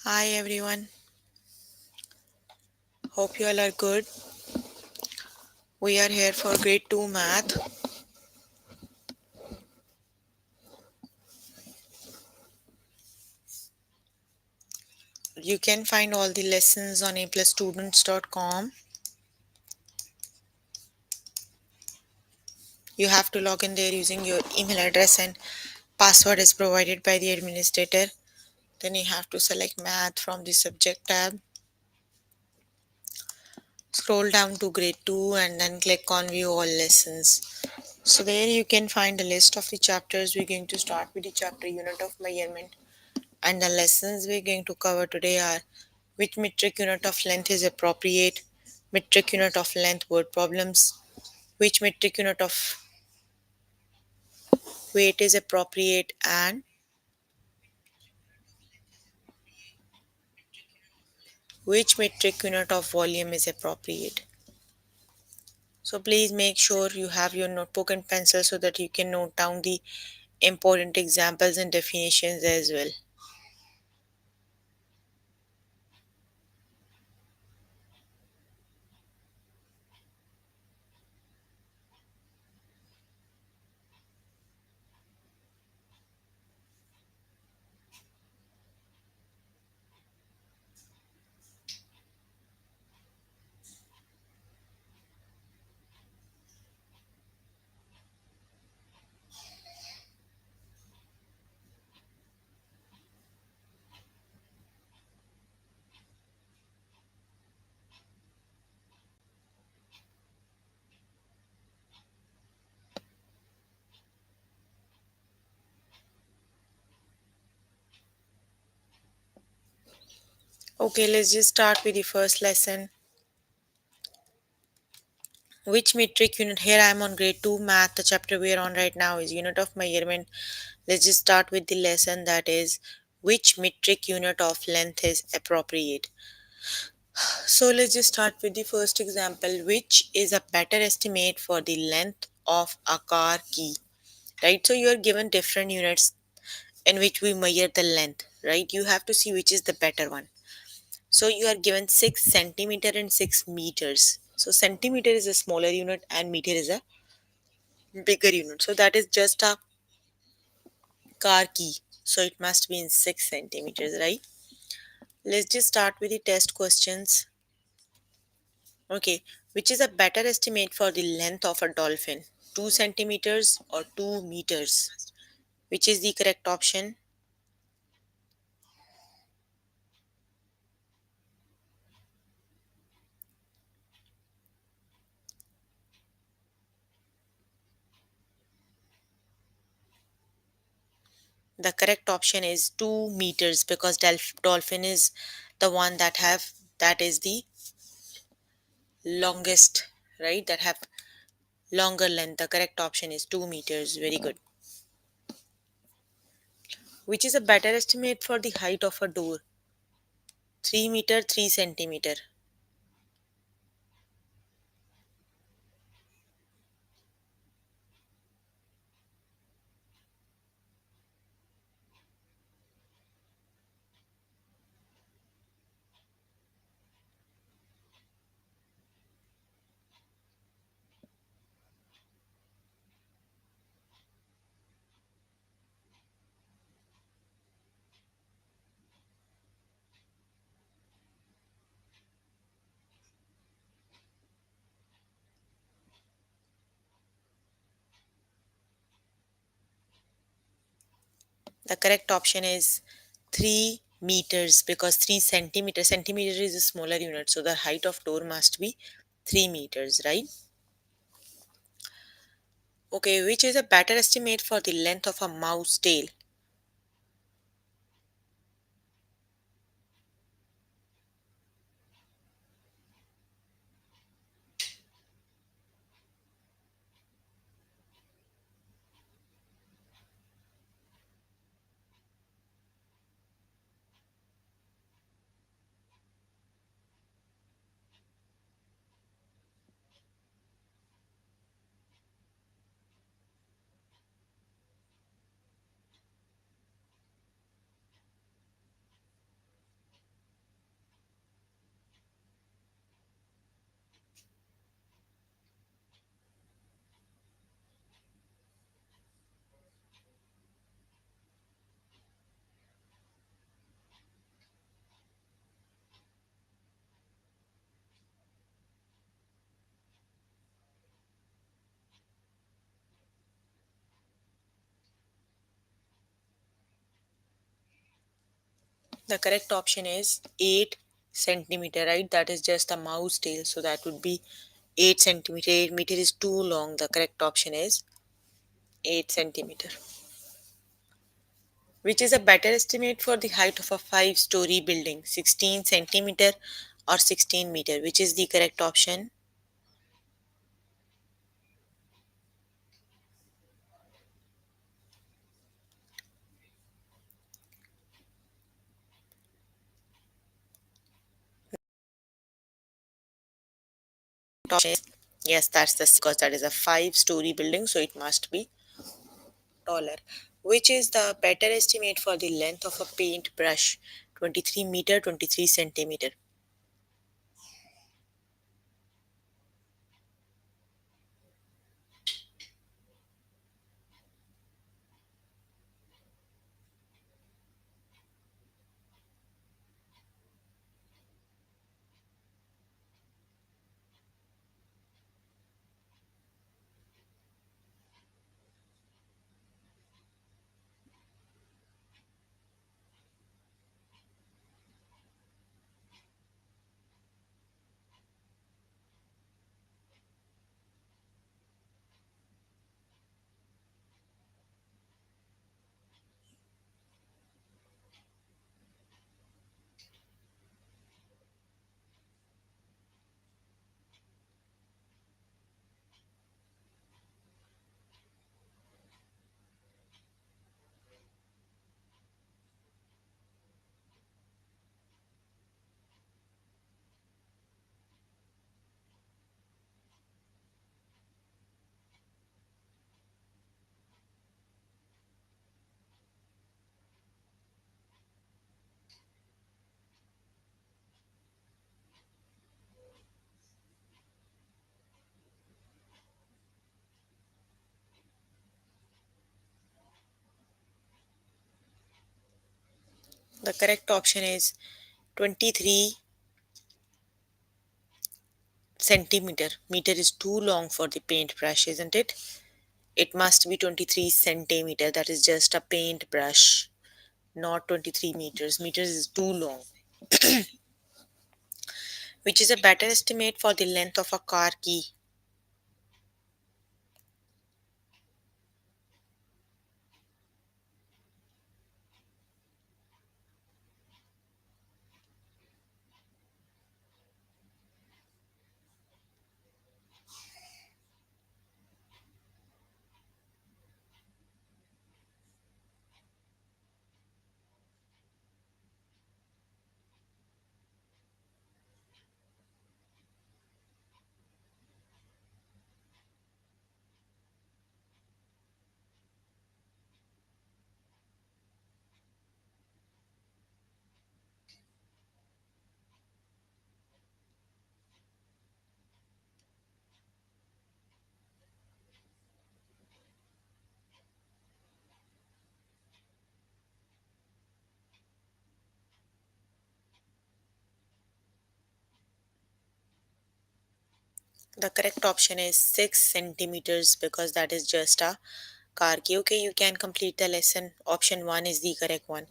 Hi everyone, hope you all are good. We are here for grade 2 math. You can find all the lessons on aplusstudents.com. You have to log in there using your email address and password is provided by the administrator. Then you have to select math from the subject tab. Scroll down to grade 2 and then click on view all lessons. So there you can find a list of the chapters. We're going to start with the chapter unit of measurement. And the lessons we're going to cover today are which metric unit of length is appropriate, metric unit of length word problems, which metric unit of weight is appropriate, and which metric unit of volume is appropriate. So please make sure you have your notebook and pencil so that you can note down the important examples and definitions as well. Okay, let's just start with the first lesson. Which metric unit? Here I am on grade 2 math. The chapter we are on right now is unit of measurement. Let's just start with the lesson, that is which metric unit of length is appropriate. So let's just start with the first example, which is a better estimate for the length of a car key. Right? So you are given different units in which we measure the length, right? You have to see which is the better one. So you are given 6 centimeter and 6 meters. So centimeter is a smaller unit and meter is a bigger unit. So that is just a car key. So it must be in 6 centimeters, right? Let's just start with the test questions. Okay, which is a better estimate for the length of a dolphin? 2 centimeters or 2 meters? Which is the correct option? The correct option is 2 meters because dolphin is the one that is the longest, right? That have longer length. The correct option is 2 meters. Very good. Which is a better estimate for the height of a door? 3 meter, 3 centimeter. The correct option is 3 meters because 3 centimeter is a smaller unit. So the height of door must be 3 meters, right? Okay, which is a better estimate for the length of a mouse tail? The correct option is 8 centimeter, right? That is just a mouse tail. So that would be 8 centimeter. 8 meter is too long. The correct option is 8 centimeter. Which is a better estimate for the height of a 5-story building? 16 centimeter or 16 meter? Which is the correct option? Option is, yes, that's the because that is a 5-story building, so it must be taller. Which is the better estimate for the length of a paintbrush? 23 meter, 23 centimeter. The correct option is 23 centimeter. Meter is too long for the paintbrush, isn't it? It must be 23 centimeter. That is just a paintbrush, not 23 meters. Meters is too long. Which is a better estimate for the length of a car key? The correct option is 6 centimeters because that is just a car key. Okay, you can complete the lesson. Option 1 is the correct one.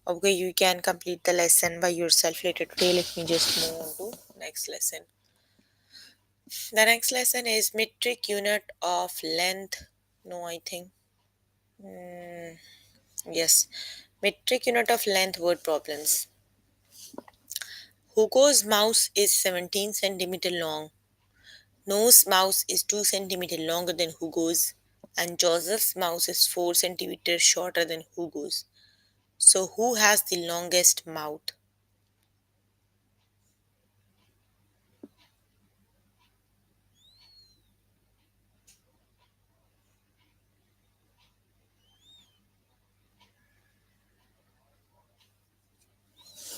Okay, you can complete the lesson by yourself later today. Let me just move on to next lesson. The next lesson is metric unit of length. No, I think. Yes. Metric unit of length word problems. Hugo's mouse is 17 centimeter long. Noah's mouse is 2 centimeter longer than Hugo's, and Joseph's mouse is 4 centimeters shorter than Hugo's. So, who has the longest mouth?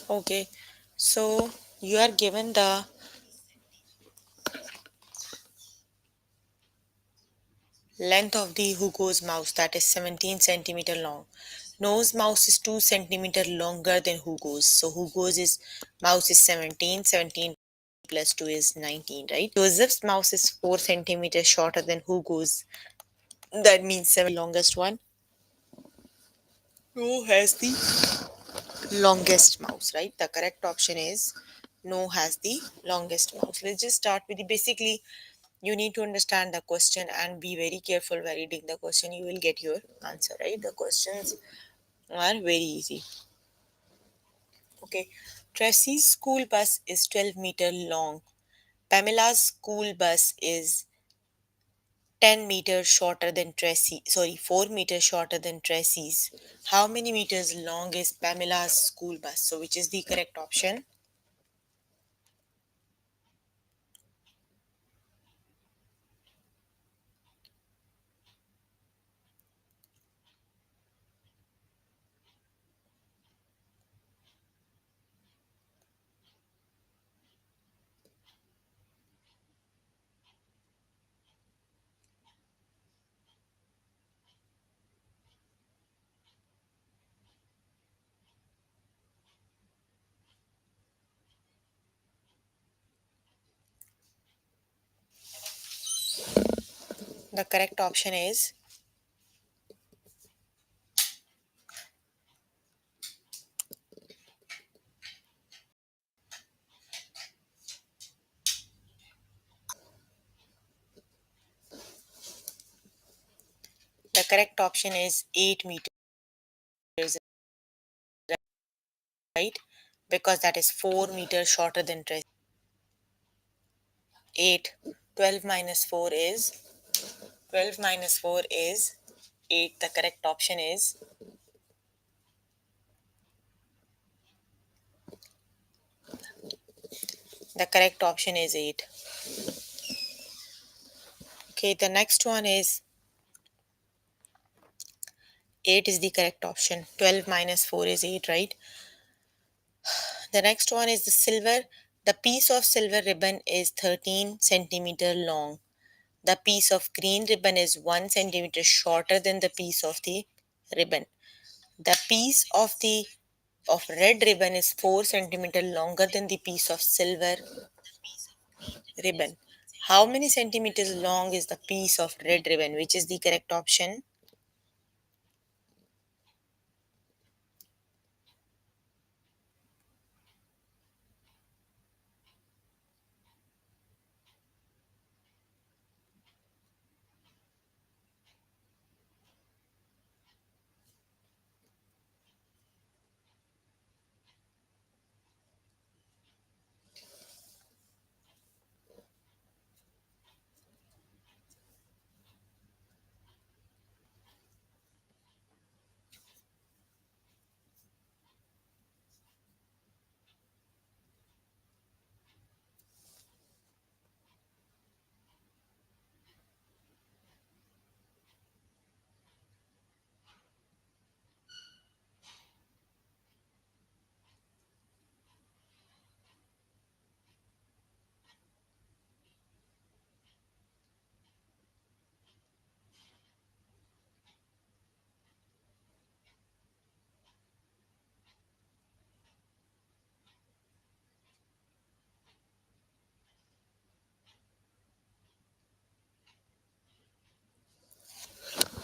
Okay, so you are given the length of the Hugo's mouse, that is 17 centimeter long. Noah's mouse is 2 centimeter longer than Hugo's. So Hugo's is mouse is 17. 17 plus 2 is 19, right? Joseph's mouse is 4 centimeters shorter than Hugo's. That means 7 longest one. Who has the longest mouse, right? The correct option is no has the longest mouse. Let's just start with the basically you need to understand the question and be very careful while reading the question. You will get your answer, right? The questions are very easy. Okay. Tracy's school bus is 12-meter long. Pamela's school bus is 10 meters shorter than Tracy. Sorry, 4 meters shorter than Tracy's. How many meters long is Pamela's school bus? So, which is the correct option? The correct option is the correct option is 8 meters, right? Because that is 4 meters shorter than Tracy. 8. 12 minus 4 is 12 minus 4 is 8. The correct option is the correct option is 8. Okay, the next one is 8 is the correct option. 12 minus 4 is 8, right? The next one is the silver. The piece of silver ribbon is 13 centimeter long. The piece of green ribbon is 1 centimeter shorter than the piece of the ribbon. The piece of red ribbon is 4 centimeter longer than the piece of silver ribbon. How many centimeters long is the piece of red ribbon? Which is the correct option?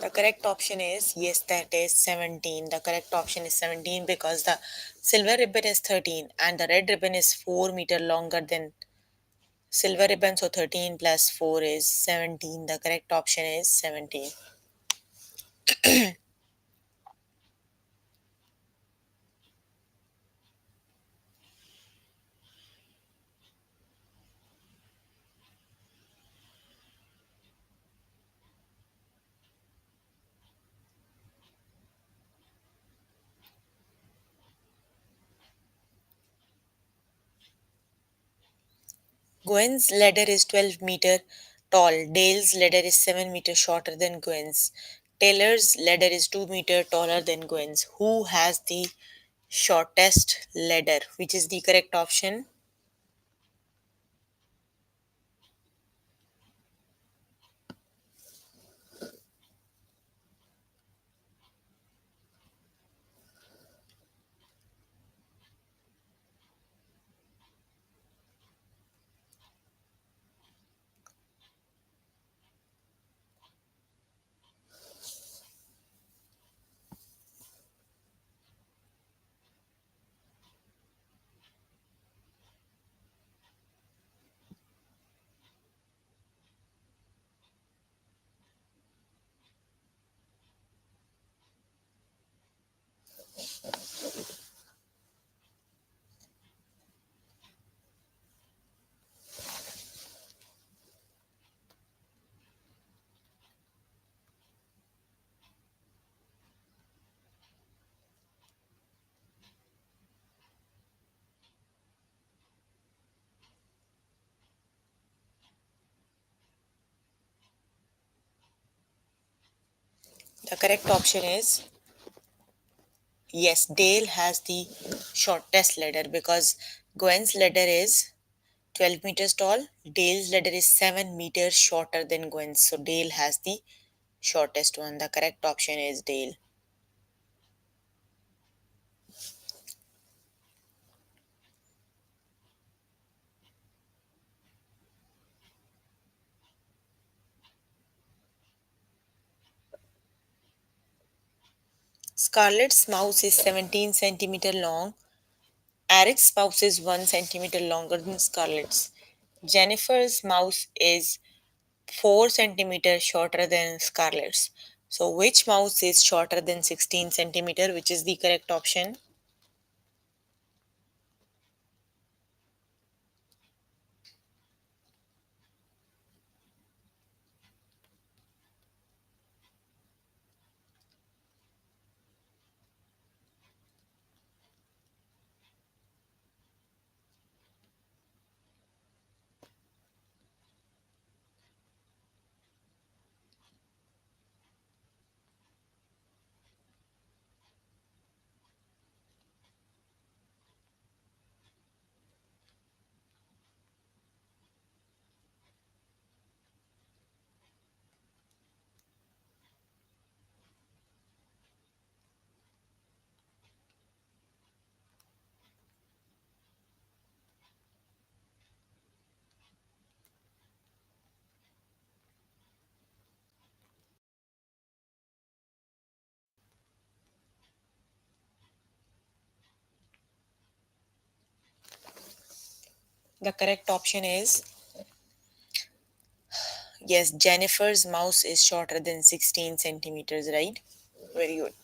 The correct option is yes, that is 17. The correct option is 17 because the silver ribbon is 13 and the red ribbon is 4 meter longer than silver ribbon. So 13 plus 4 is 17. The correct option is 17. Gwen's ladder is 12-meter tall. Dale's ladder is 7 meters shorter than Gwen's. Taylor's ladder is 2 meters taller than Gwen's. Who has the shortest ladder? Which is the correct option? The correct option is yes, Dale has the shortest ladder because Gwen's ladder is 12 meters tall. Dale's ladder is 7 meters shorter than Gwen's. So Dale has the shortest one. The correct option is Dale. Scarlett's mouse is 17 centimeter long. Eric's mouse is 1 centimeter longer than Scarlett's. Jennifer's mouse is 4 centimeter shorter than Scarlett's. So which mouse is shorter than 16 centimeter, which is the correct option? The correct option is yes, Jennifer's mouse is shorter than 16 centimeters, right? Very good.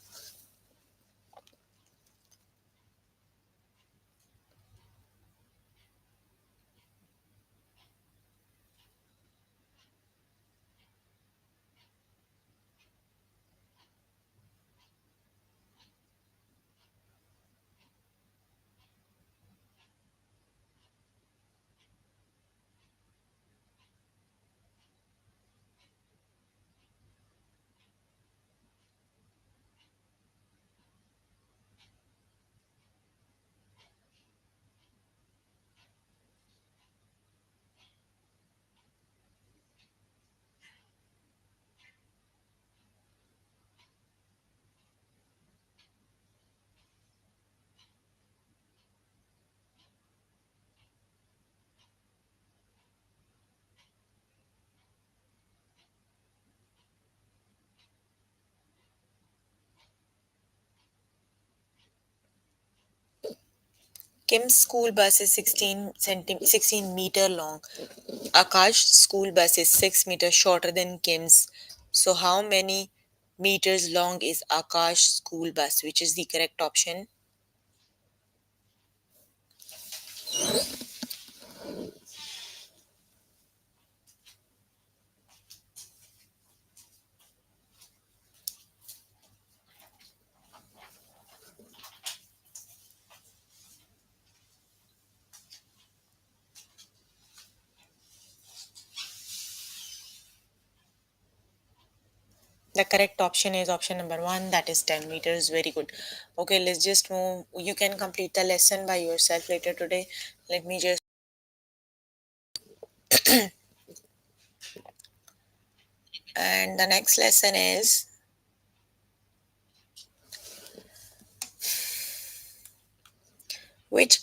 Kim's school bus is 16 meter long. Akash's school bus is 6 meters shorter than Kim's. So how many meters long is Akash's school bus, which is the correct option? The correct option is option number 1, that is 10 meters. Very good. Okay, let's just move. You can complete the lesson by yourself later today. Let me just. And the next lesson is which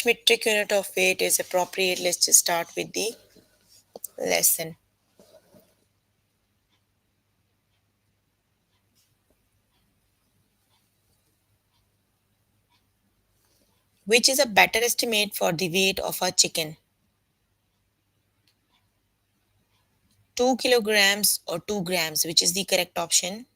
metric unit of weight is appropriate? Let's just start with the lesson. Which is a better estimate for the weight of a chicken? 2 kilograms or 2 grams, which is the correct option?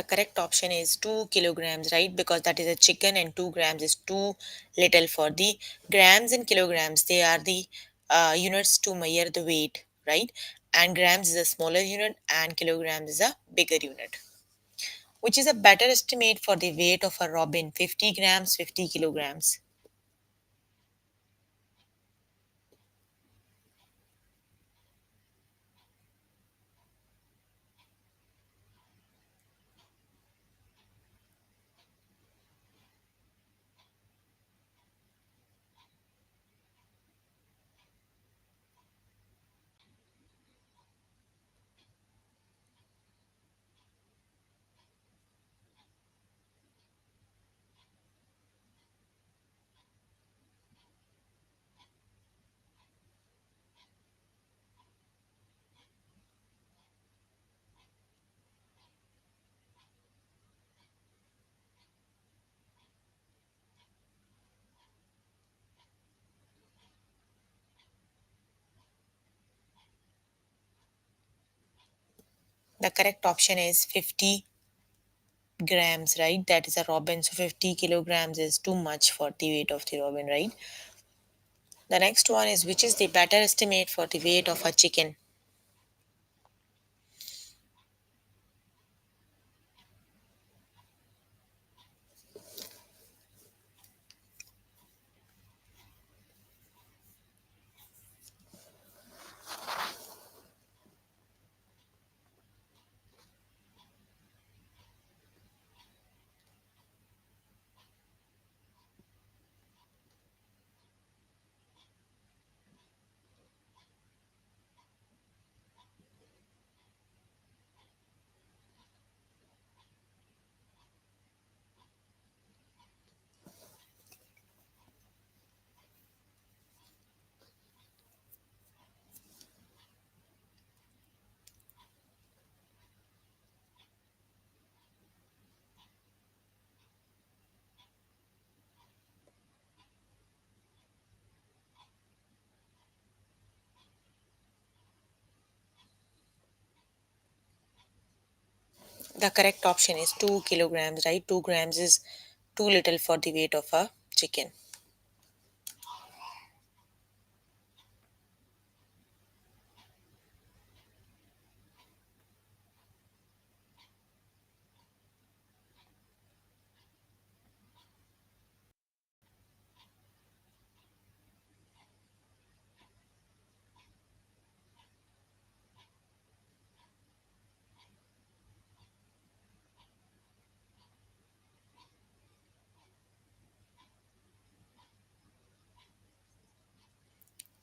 The correct option is 2 kilograms, right? Because that is a chicken and 2 grams is too little for the grams and kilograms. They are the units to measure the weight, right? And grams is a smaller unit and kilograms is a bigger unit. Which is a better estimate for the weight of a robin? 50 grams, 50 kilograms. The correct option is 50 grams, right? That is a robin. So 50 kilograms is too much for the weight of the robin, right? The next one is which is the better estimate for the weight of a chicken? The correct option is 2 kilograms, right? 2 grams is too little for the weight of a chicken.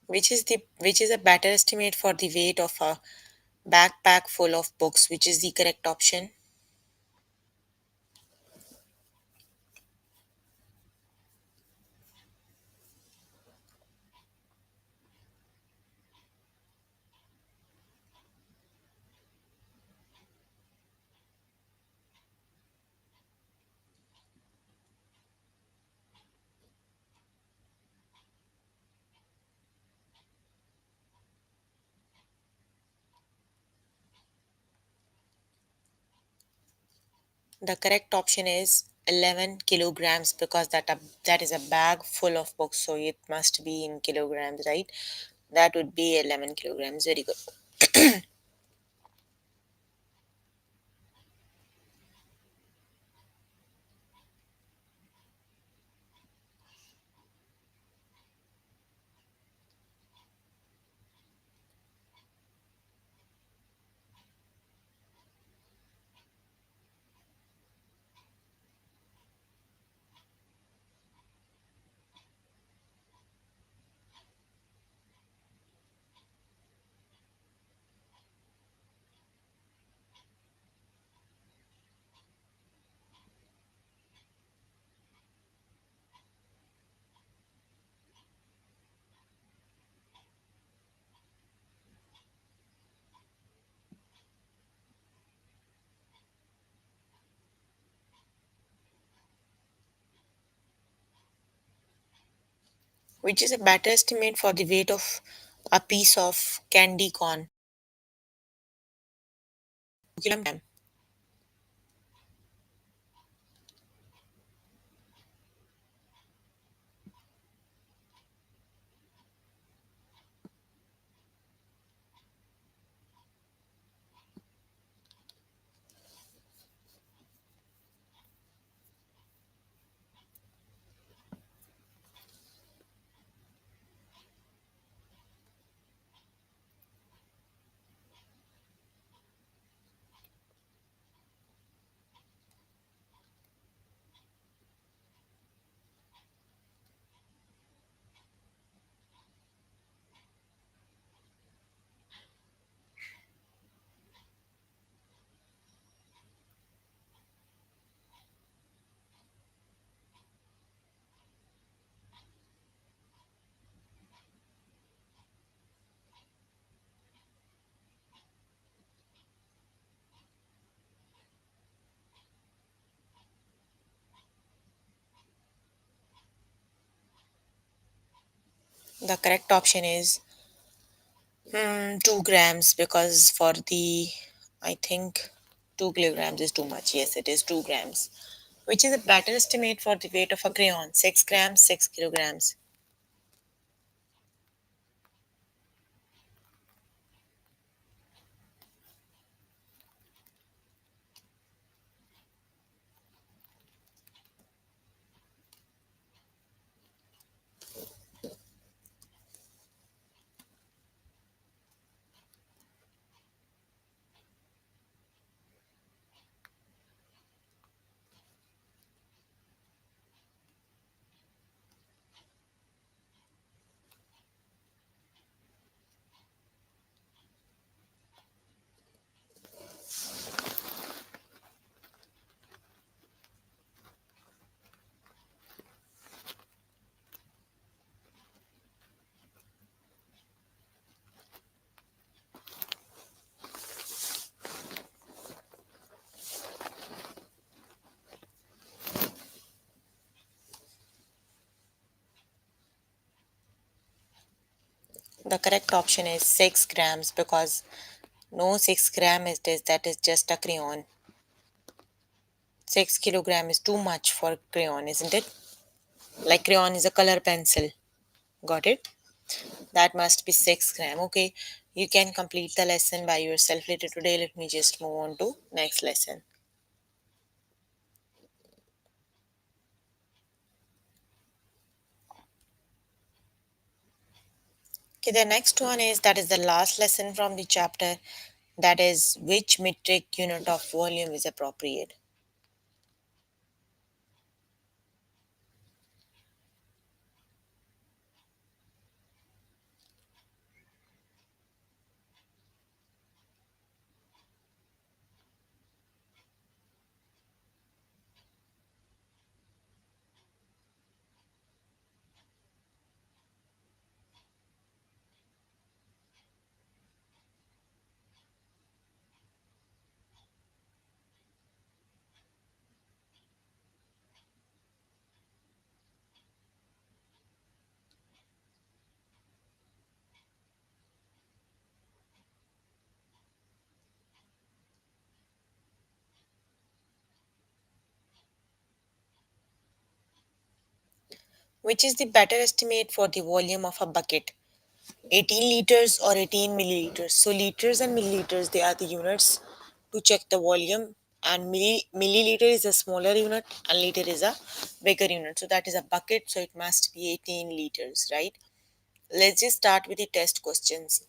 Which is a better estimate for the weight of a backpack full of books? Which is the correct option? The correct option is 11 kilograms because that is a bag full of books, so it must be in kilograms, right? That would be 11 kilograms. Very good. Which is a better estimate for the weight of a piece of candy corn? Kilogram. The correct option is 2 grams because for the, I think 2 kilograms is too much. Yes, it is 2 grams. Which is a better estimate for the weight of a crayon? 6 grams, 6 kilograms. The correct option is 6 grams because no 6 gram is this, that is just a crayon. 6 kilogram is too much for crayon, isn't it? Like crayon is a color pencil. Got it? That must be 6 gram. Okay, you can complete the lesson by yourself later today. Let me just move on to next lesson. Okay, the next one is that is the last lesson from the chapter. That is which metric unit of volume is appropriate. Which is the better estimate for the volume of a bucket? 18 liters or 18 milliliters. So liters and milliliters, they are the units to check the volume, and milliliter is a smaller unit and liter is a bigger unit. So that is a bucket, so it must be 18 liters, right? Let's just start with the test questions.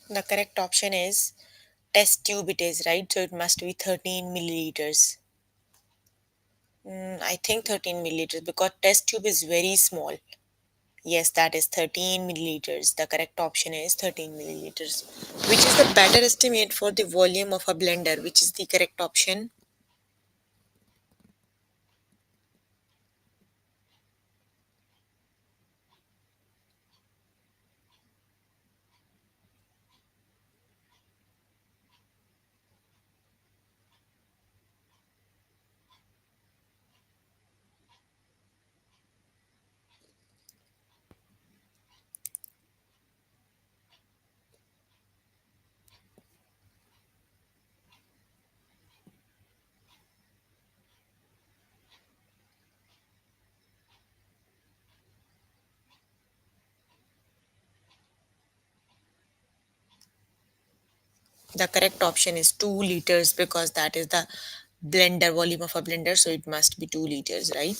The correct option is test tube, it is right, so it must be 13 milliliters. I think 13 milliliters because test tube is very small. Yes, that is 13 milliliters. The correct option is 13 milliliters. Which is the better estimate for the volume of a blender? Which is the correct option? The correct option is 2 liters because that is the blender volume of a blender, so it must be 2 liters, right?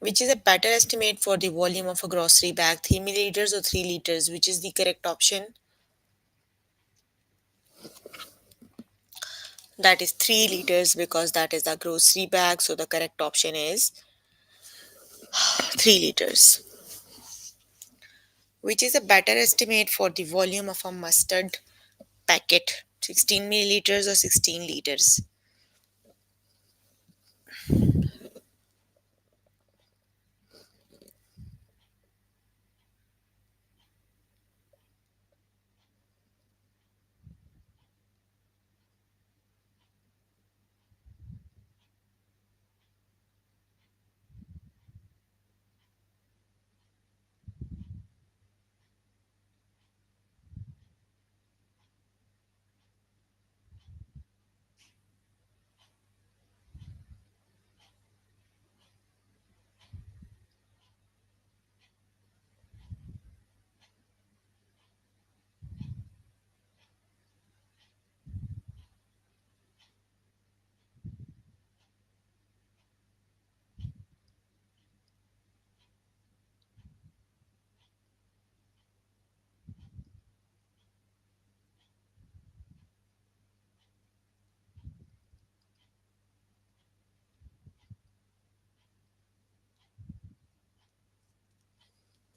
Which is a better estimate for the volume of a grocery bag, 3 milliliters or 3 liters? Which is the correct option? That is 3 liters because that is a grocery bag, so the correct option is 3 liters. Which is a better estimate for the volume of a mustard packet, 16 milliliters or 16 liters?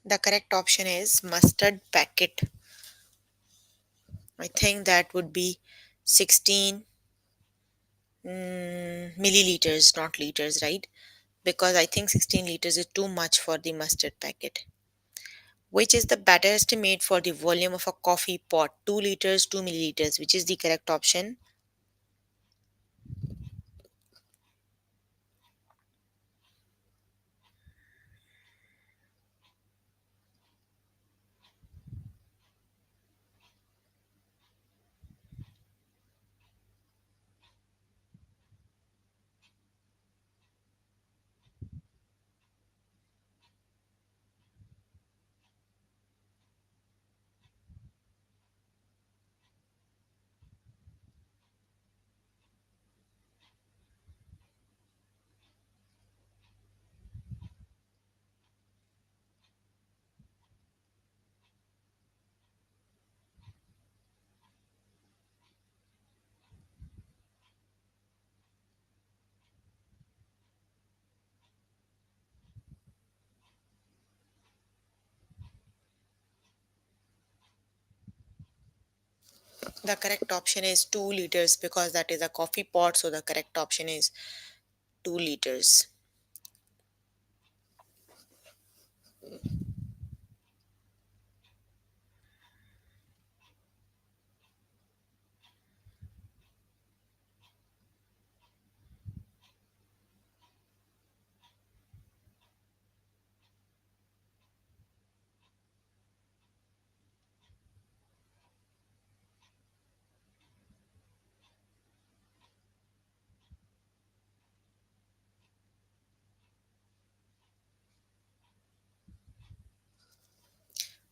The correct option is mustard packet. I think that would be 16 milliliters, not liters, right? Because I think 16 liters is too much for the mustard packet. Which is the better estimate for the volume of a coffee pot, 2 liters, 2 milliliters? Which is the correct option? The correct option is 2 liters because that is a coffee pot, so the correct option is 2 liters.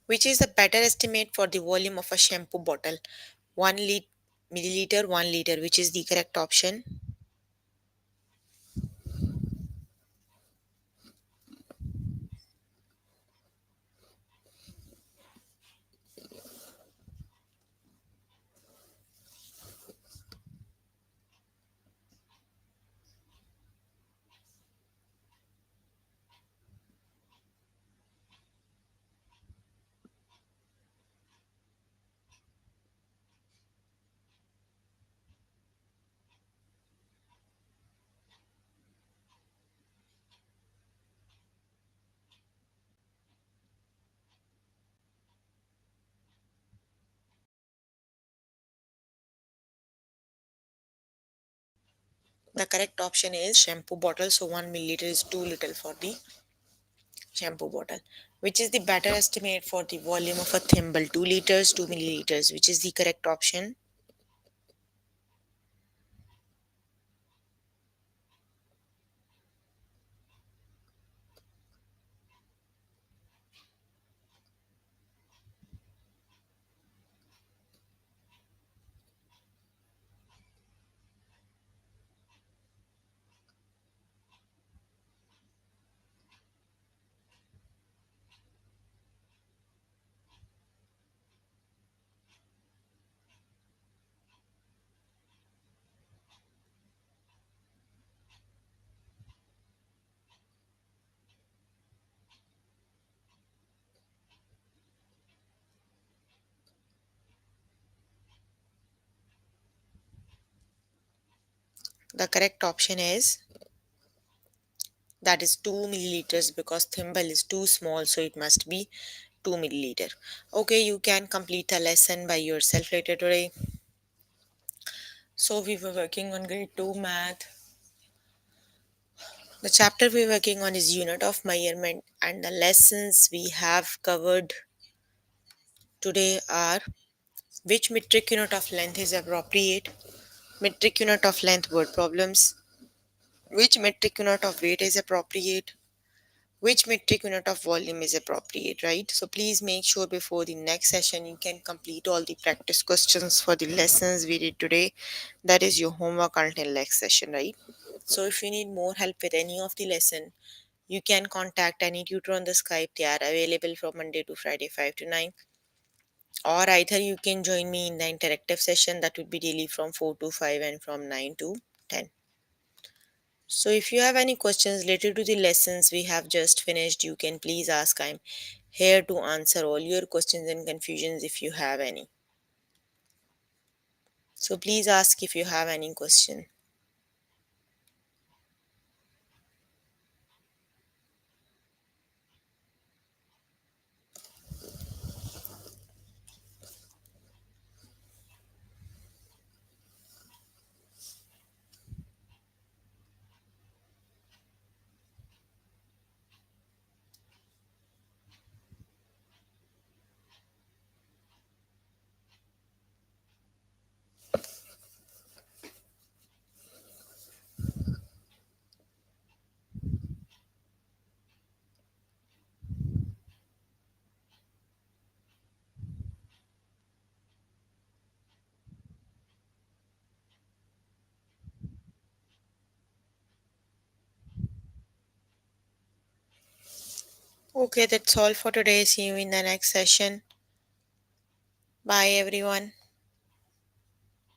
Which is a better estimate for the volume of a shampoo bottle, 1 milliliter, 1 liter? Which is the correct option? The correct option is shampoo bottle. So 1 milliliter is too little for the shampoo bottle. Which is the better estimate for the volume of a thimble? 2 liters, 2 milliliters. Which is the correct option? The correct option is that is 2 milliliters because thimble is too small, so it must be 2 milliliter. Okay, you can complete the lesson by yourself later today. So we were working on grade 2 math. The chapter we're working on is unit of measurement, and the lessons we have covered today are: which metric unit of length is appropriate, metric unit of length word problems, which metric unit of weight is appropriate, which metric unit of volume is appropriate, right? So please make sure before the next session you can complete all the practice questions for the lessons we did today. That is your homework until next session, right? So if you need more help with any of the lesson, you can contact any tutor on the Skype. They are available from Monday to Friday 5 to 9. Or either you can join me in the interactive session that would be daily from 4 to 5 and from 9 to 10. So if you have any questions related to the lessons we have just finished, you can please ask. I'm here to answer all your questions and confusions if you have any. So please ask if you have any question. Okay, that's all for today. See you in the next session. Bye everyone.